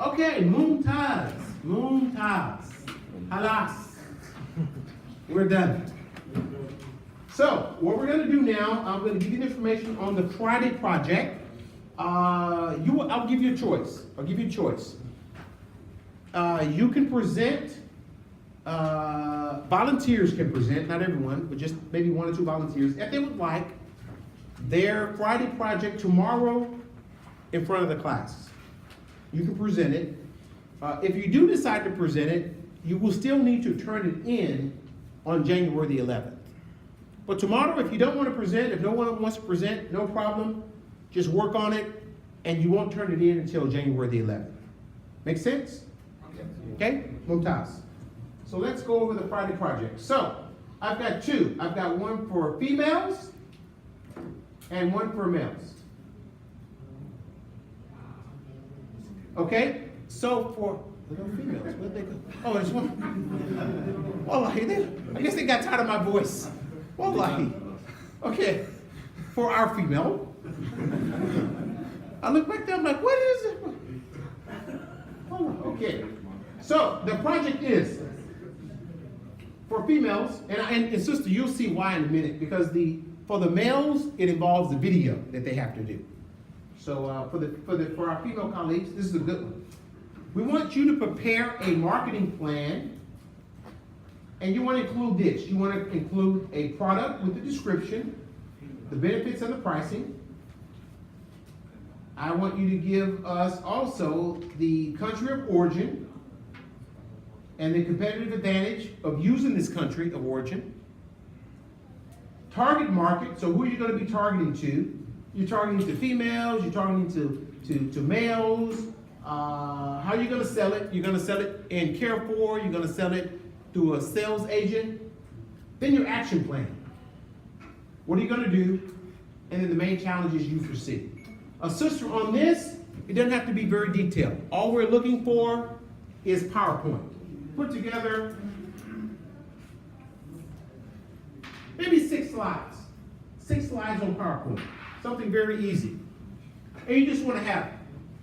Okay, Mumtaz. Halas. We're done. So, what we're going to do now, I'm going to give you the information on the Friday project. I'll give you a choice. You can present, volunteers can present, not everyone, but just maybe 1 or 2 volunteers, if they would like, their Friday project tomorrow in front of the class. You can present it. If you do decide to present it, you will still need to turn it in on January the 11th. But tomorrow, if you don't want to present, if no one wants to present, no problem. Just work on it, and you won't turn it in until January the 11th. Make sense? Okay? Mumtaz. So let's go over the Friday project. So, I've got 2. I've got one for females and one for males. Okay? So for females, where'd they go? Oh, there's one. Wallahi, I guess they got tired of my voice. Wallahi. Okay. For our female. I look back there, I'm like, what is it? Okay. So the project is for females, and sister, you'll see why in a minute, because for the males, it involves the video that they have to do. So for our female colleagues, this is a good one. We want you to prepare a marketing plan, and you want to include this. You want to include a product with the description, the benefits and the pricing. I want you to give us also the country of origin and the competitive advantage of using this country of origin. Target market, so who are you going to be targeting to? You're targeting to females, you're targeting to males. How are you going to sell it? You're going to sell it in Care4, you're going to sell it through a sales agent. Then your action plan. What are you going to do? And then the main challenges you foresee. A sister, on this, it doesn't have to be very detailed. All we're looking for is PowerPoint. Put together maybe 6 slides. 6 slides on PowerPoint. Something very easy. And you just want to have it.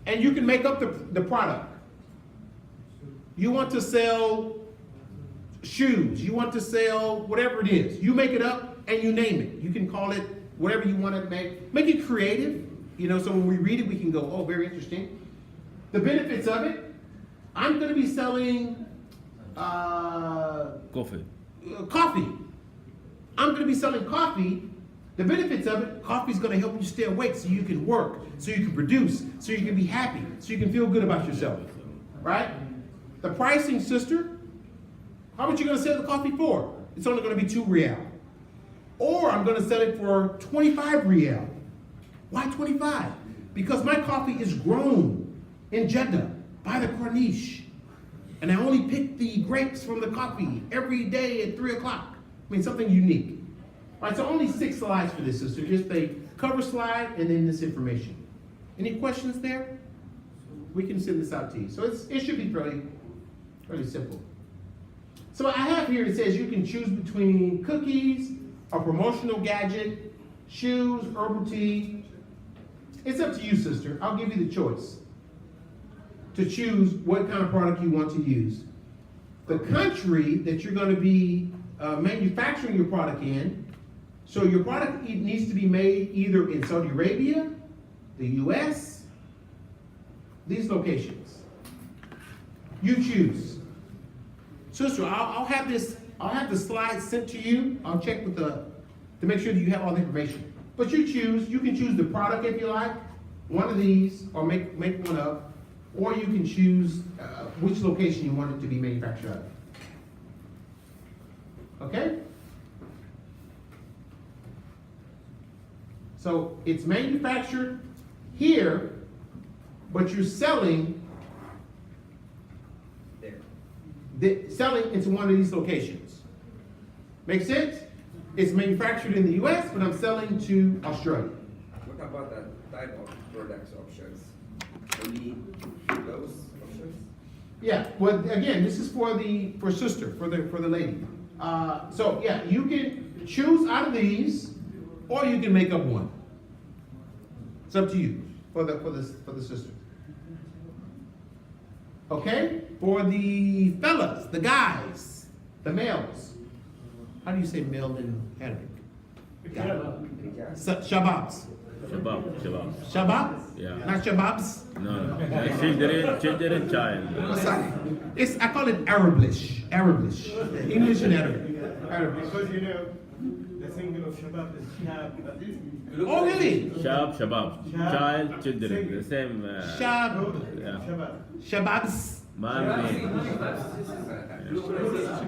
And you can make up the product. You want to sell shoes. You want to sell whatever it is. You make it up and you name it. You can call it whatever you want to make. Make it creative. So when we read it, we can go, oh, very interesting. The benefits of it, I'm going to be selling Coffee. Coffee. I'm going to be selling coffee. The benefits of it, coffee is going to help you stay awake so you can work, so you can produce, so you can be happy, so you can feel good about yourself. Right? The pricing, sister, how much are you going to sell the coffee for? It's only going to be 2 Rial. Or I'm going to sell it for 25 Rial. Why 25? Because my coffee is grown in Jeddah by the Corniche. And I only pick the grapes from the coffee every day at 3 o'clock. I mean, something unique. All right, so only 6 slides for this, sister. Just a cover slide and then this information. Any questions there? We can send this out to you. So it should be fairly simple. So I have here, it says you can choose between cookies, a promotional gadget, shoes, herbal tea. It's up to you, sister. I'll give you the choice to choose what kind of product you want to use. The country that you're going to be manufacturing your product in, so your product needs to be made either in Saudi Arabia, the US, these locations. You choose. Sister, I'll have the slides sent to you. I'll check with to make sure that you have all the information. But you can choose the product if you like, one of these, or make one up, or you can choose which location you want it to be manufactured at. Okay? So it's manufactured here, but you're selling selling into one of these locations. Make sense? It's manufactured in the US, but I'm selling to Australia. What about the type of products options? Only those options? Yeah, well, again, this is for sister, for the lady. So yeah, you can choose out of these, or you can make up one. It's up to you for the sister. Okay? For the fellas, the guys, the males. How do you say male in Arabic? Shababs. Shabab. Shabab? Yeah. Not shababs? No. Children, child. Sorry. I call it Arablish. English and Arabic. Because you know, the single of Shabab is Shab. Oh, really? Shabab. Child, children. The same. Shab. Yeah. Shabab. Shababs. Man,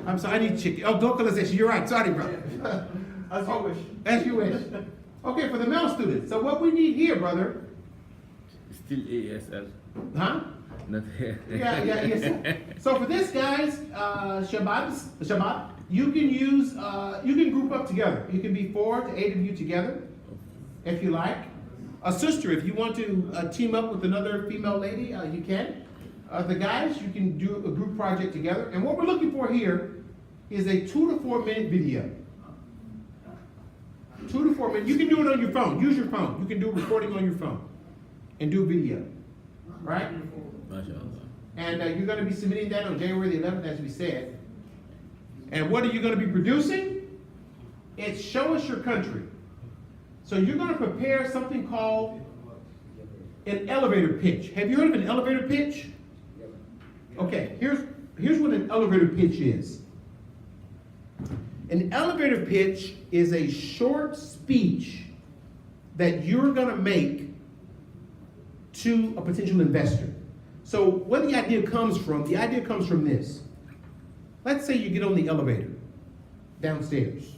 I'm sorry, I need chicken. Oh, localization. You're right. Sorry, brother. As you wish. As you wish. Okay, for the male students. So what we need here, brother. still ASL. Huh? Not Yeah. So for this, guys, Shabab, you can use, you can group up together. You can be 4 to 8 of you together, if you like. A sister, if you want to team up with another female lady, you can. The guys, you can do a group project together. And what we're looking for here is a 2 to 4 minute video. 2 to 4 minutes. You can do it on your phone. Use your phone. You can do a recording on your phone and do video, right? MashaAllah. And you're going to be submitting that on January the 11th, as we said. And what are you going to be producing? It's show us your country. So you're going to prepare something called an elevator pitch. Have you heard of an elevator pitch? Okay, here's what an elevator pitch is. An elevator pitch is a short speech that you're going to make to a potential investor. So where the idea comes from this. Let's say you get on the elevator downstairs.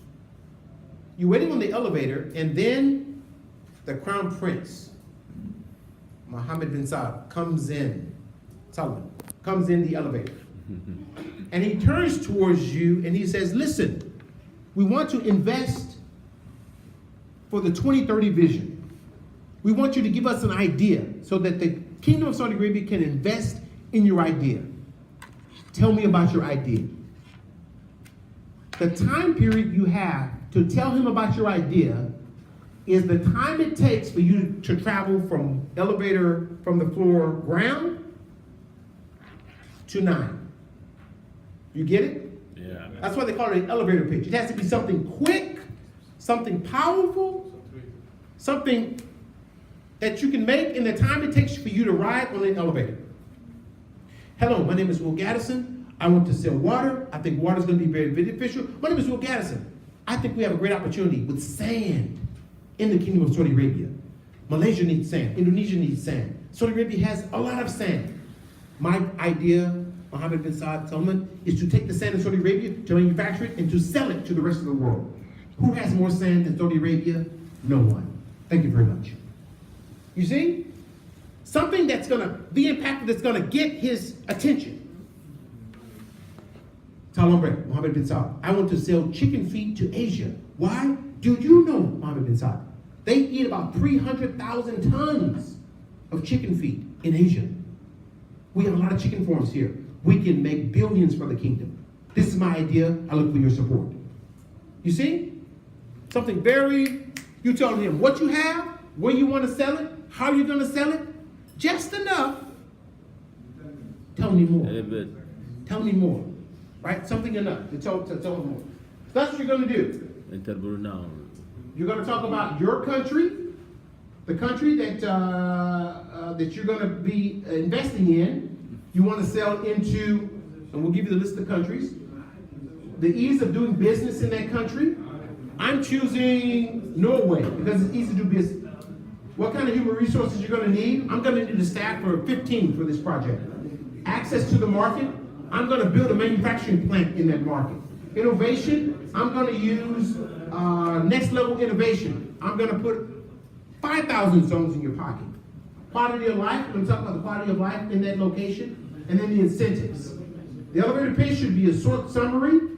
You're waiting on the elevator, and then the crown prince, Mohammed bin Saud, comes in the elevator. And he turns towards you and he says, listen, we want to invest for the 2030 vision. We want you to give us an idea so that the Kingdom of Saudi Arabia can invest in your idea. Tell me about your idea. The time period you have to tell him about your idea is the time it takes for you to travel from the floor ground to 9. You get it? Yeah. That's why they call it an elevator pitch. It has to be something quick, something powerful, something that you can make in the time it takes for you to ride on an elevator. Hello, my name is Will Gaddison. I want to sell water. I think water is going to be very beneficial. My name is Will Gaddison. I think we have a great opportunity with sand in the Kingdom of Saudi Arabia. Malaysia needs sand. Indonesia needs sand. Saudi Arabia has a lot of sand. My idea, Mohammed bin Saud Salman, is to take the sand in Saudi Arabia, to manufacture it, and to sell it to the rest of the world. Who has more sand than Saudi Arabia? No one. Thank you very much. You see? Something that's going to be impactful, that's going to get his attention. Talon Mohammed bin Saud. I want to sell chicken feet to Asia. Why? Do you know Mohammed bin Saud? They eat about 300,000 tons of chicken feet in Asia. We have a lot of chicken farms here. We can make billions for the kingdom. This is my idea. I look for your support. You see? Something you tell him what you have, where you want to sell it, how you're going to sell it, just enough. Tell me more. A little bit. Tell me more. Right? Something enough to tell him more. That's what you're going to do. Interview now. You're going to talk about your country, the country that you're going to be investing in. You want to sell into, and we'll give you the list of countries, the ease of doing business in that country. I'm choosing Norway because it's easy to do business. What kind of human resources you're going to need? I'm going to need a staff for 15 for this project. Access to the market. I'm going to build a manufacturing plant in that market. Innovation. I'm going to use next level innovation. I'm going to put 5,000 zones in your pocket. Quality of life. I'm talking about the quality of life in that location. And then the incentives. The elevator pitch should be a short summary.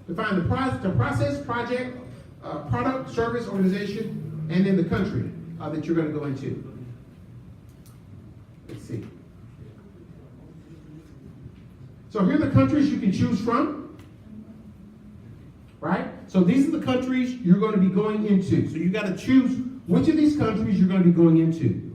Define the process, project, product, service, organization, and then the country that you're going to go into. Let's see. So here are the countries you can choose from. Right? So these are the countries you're going to be going into. So you got to choose which of these countries you're going to be going into.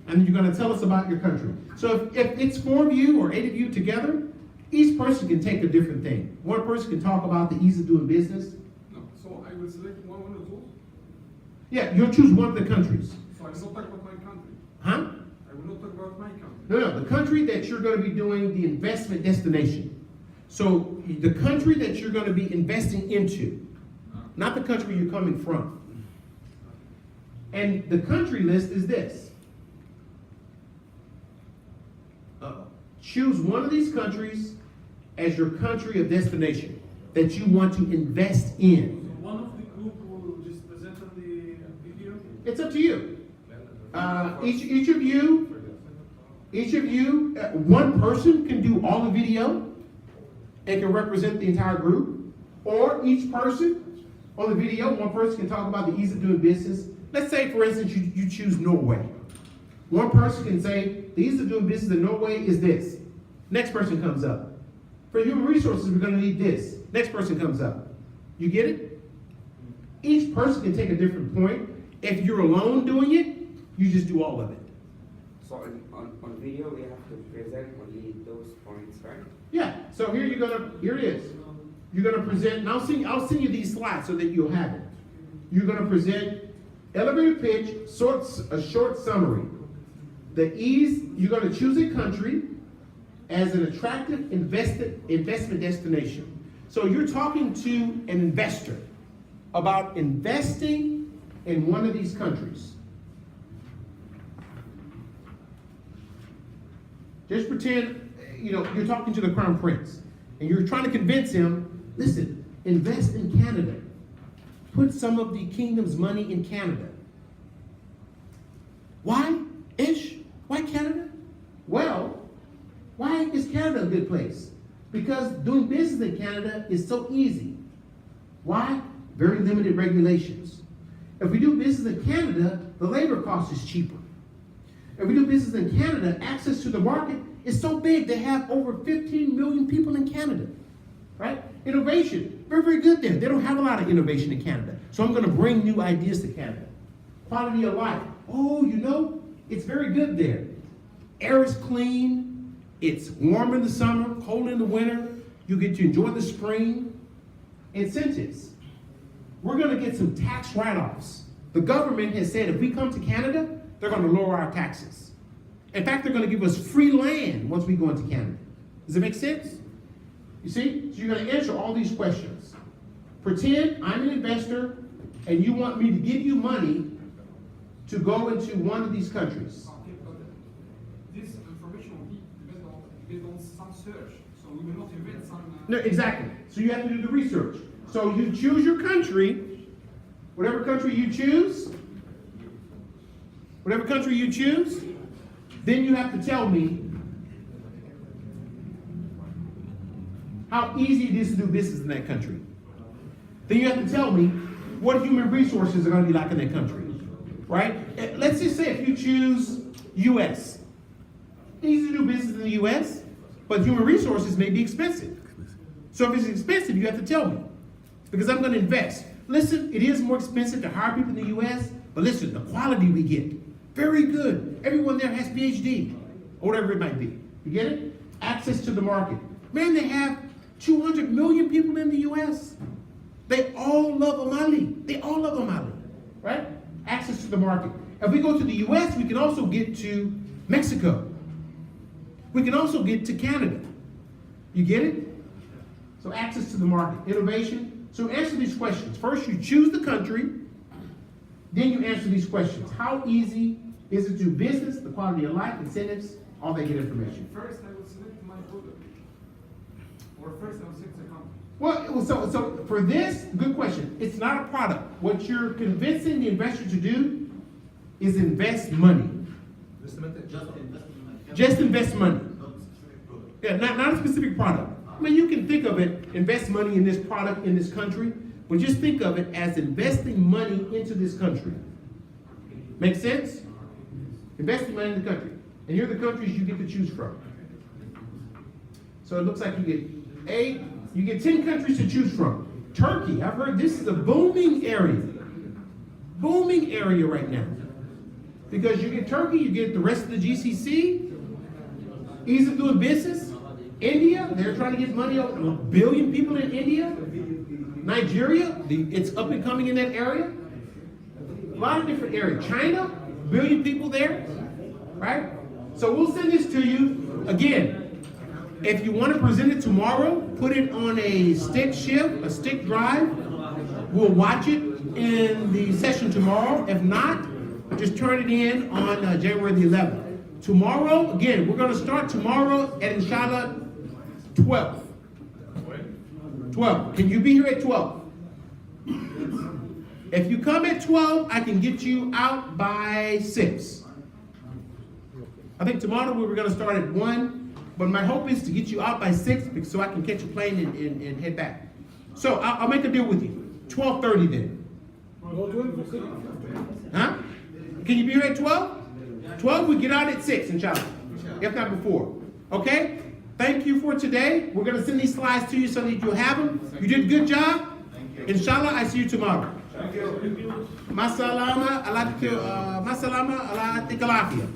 And and then you're going to tell us about your country. So if it's 4 of you or 8 of you together, each person can take a different thing. One person can talk about the ease of doing business. No, so I will select one of those. Yeah, you'll choose one of the countries. So I will not talk about my country. Huh? I will not talk about my country. No, the country that you're going to be doing the investment destination. So the country that you're going to be investing into, not the country you're coming from. And the country list is this. Choose one of these countries as your country of destination that you want to invest in. So one of the group will just present on the video. It's up to you. Each of you, one person can do all the video and can represent the entire group, or each person on the video, one person can talk about the ease of doing business. Let's say, for instance, you choose Norway. One person can say, the ease of doing business in Norway is this. Next person comes up. For human resources, we're going to need this. Next person comes up. You get it? Each person can take a different point. If you're alone doing it, you just do all of it. So on video, we have to present only those points, right? Yeah, so here it is. You're gonna present, and I'll send you these slides so that you'll have it. You're gonna present elevator pitch, a short summary. The ease, you're gonna choose a country as an attractive investment destination. So you're talking to an investor about investing in one of these countries. Just pretend, you're talking to the Crown Prince, and you're trying to convince him, listen, invest in Canada. Put some of the kingdom's money in Canada. Why, Ish? Why Canada? Well, why is Canada a good place? Because doing business in Canada is so easy. Why? Very limited regulations. If we do business in Canada, the labor cost is cheaper. If we do business in Canada, access to the market is so big, they have over 15 million people in Canada, right? Innovation, very, very good there. They don't have a lot of innovation in Canada. So I'm gonna bring new ideas to Canada. Quality of life, it's very good there. Air is clean, it's warm in the summer, cold in the winter. You get to enjoy the spring. Incentives, we're gonna get some tax write-offs. The government has said if we come to Canada, they're going to lower our taxes. In fact, they're going to give us free land once we go into Canada. Does it make sense? You see? So you're going to answer all these questions. Pretend I'm an investor and you want me to give you money to go into one of these countries. Okay, but this information will be based on some search. So we will not invent some. No, exactly. So you have to do the research. So you choose your country, whatever country you choose, then you have to tell me how easy it is to do business in that country. Then you have to tell me what human resources are going to be like in that country, right? Let's just say if you choose U.S. Easy to do business in the U.S., but human resources may be expensive. So if it's expensive, you have to tell me, because I'm going to invest. Listen, it is more expensive to hire people in the U.S., but listen, the quality we get, very good. Everyone there has PhD, or whatever it might be. You get it? Access to the market. Man, they have 200 million people in the U.S. They all love Omali. Right? Access to the market. If we go to the U.S., we can also get to Mexico. We can also get to Canada. You get it? So access to the market. Innovation. So answer these questions. First, you choose the country. Then you answer these questions. How easy is it to do business, the quality of life, incentives, all that good information? First, I will select my product. Or first, I will select the company. Well, so for this, good question. It's not a product. What you're convincing the investor to do is invest money. Just invest money. Yeah, not a specific product. I mean, you can think of it, invest money in this product in this country, but just think of it as investing money into this country. Make sense? Investing money in the country. And here are the countries you get to choose from. So it looks like you get 10 countries to choose from. Turkey, I've heard this is a booming area. Booming area right now. Because you get Turkey, you get the rest of the GCC, ease of doing business. India, they're trying to get money over 1 billion people in India. Nigeria, it's up and coming in that area. A lot of different areas. China, 1 billion people there, right? So we'll send this to you. Again, if you want to present it tomorrow, put it on a stick shift, a stick drive. We'll watch it in the session tomorrow. If not, just turn it in on January the 11th. Tomorrow, again, we're going to start tomorrow at inshallah 12. 12. Can you be here at 12? If you come at 12, I can get you out by 6. I think tomorrow we were going to start at 1, but my hope is to get you out by 6 so I can catch a plane and head back. So I'll make a deal with you. 12:30 then. Huh? Can you be here at 12? 12, we get out at 6, inshallah. If not before. Okay? Thank you for today. We're going to send these slides to you so that you'll have them. You did a good job. Inshallah, I see you tomorrow. Masalama ala tikalafia.